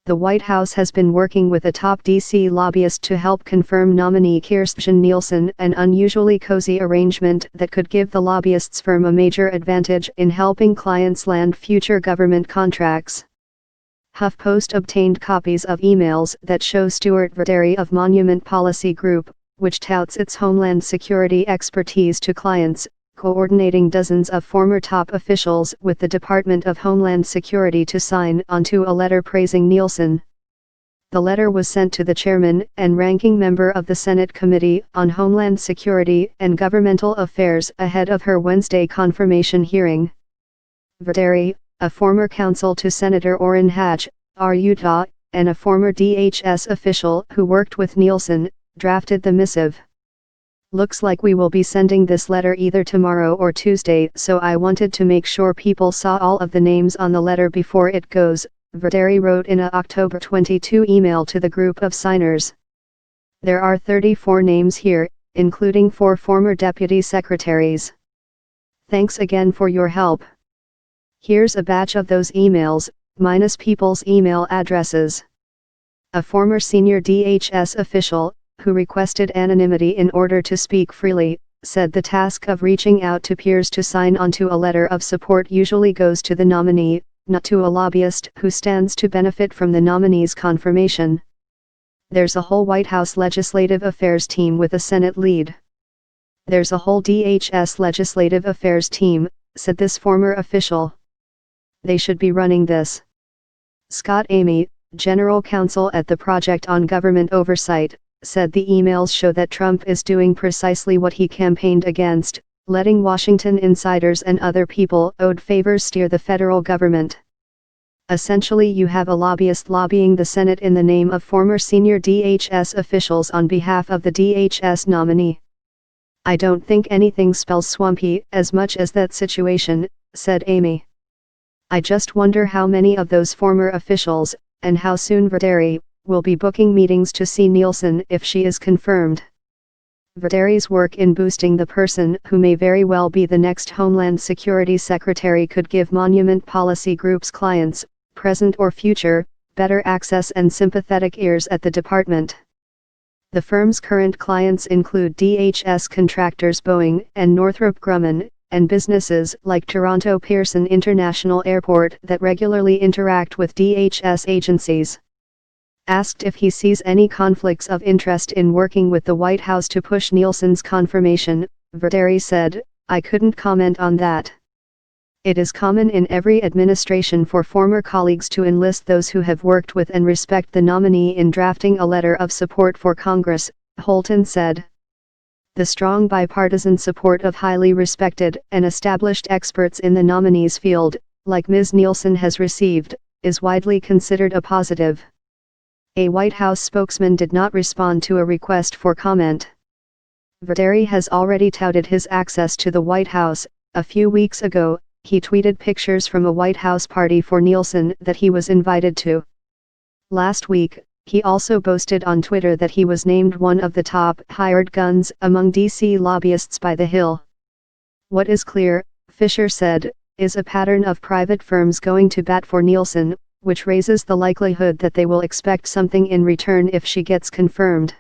The White House has been working with a top D.C. lobbyist to help confirm nominee Kirstjen Nielsen, an unusually cozy arrangement that could give the lobbyist's firm a major advantage in helping clients land future government contracts. HuffPost obtained copies of emails that show Stuart Verderi of Monument Policy Group, which touts its Homeland Security expertise to clients, coordinating dozens of former top officials with the Department of Homeland Security to sign onto a letter praising Nielsen. The letter was sent to the chairman and ranking member of the Senate Committee on Homeland Security and Governmental Affairs ahead of her Wednesday confirmation hearing. Verderi, a former counsel to Senator Orrin Hatch, R. Utah, and a former DHS official who worked with Nielsen, drafted the missive. "Looks like we will be sending this letter either tomorrow or Tuesday, so I wanted to make sure people saw all of the names on the letter before it goes," Verderi wrote in a October 22 email to the group of signers. "There are 34 names here, including 4 former deputy secretaries. Thanks again for your help. Here's a batch of those emails, minus people's email addresses." A former senior DHS official, who requested anonymity in order to speak freely, said the task of reaching out to peers to sign onto a letter of support usually goes to the nominee, not to a lobbyist who stands to benefit from the nominee's confirmation. "There's a whole White House Legislative Affairs team with a Senate lead. There's a whole DHS Legislative Affairs team," said this former official. "They should be running this." Scott Amy, general counsel at the Project on Government Oversight, said the emails show that Trump is doing precisely what he campaigned against, letting Washington insiders and other people owed favors steer the federal government. "Essentially, you have a lobbyist lobbying the Senate in the name of former senior DHS officials on behalf of the DHS nominee. I don't think anything spells swampy as much as that situation," said Amy. "I just wonder how many of those former officials, and how soon Verderi, will be booking meetings to see Nielsen if she is confirmed." Verderi's work in boosting the person who may very well be the next Homeland Security Secretary could give Monument Policy Group's clients, present or future, better access and sympathetic ears at the department. The firm's current clients include DHS contractors Boeing and Northrop Grumman, and businesses like Toronto Pearson International Airport that regularly interact with DHS agencies. Asked if he sees any conflicts of interest in working with the White House to push Nielsen's confirmation, Verderi said, "I couldn't comment on that. It is common in every administration for former colleagues to enlist those who have worked with and respect the nominee in drafting a letter of support for Congress," Holton said. "The strong bipartisan support of highly respected and established experts in the nominee's field, like Ms. Nielsen has received, is widely considered a positive." A White House spokesman did not respond to a request for comment. Verderi has already touted his access to the White House. A few weeks ago, he tweeted pictures from a White House party for Nielsen that he was invited to. Last week, he also boasted on Twitter that he was named one of the top hired guns among D.C. lobbyists by The Hill. "What is clear," Fisher said, "is a pattern of private firms going to bat for Nielsen, which raises the likelihood that they will expect something in return if she gets confirmed."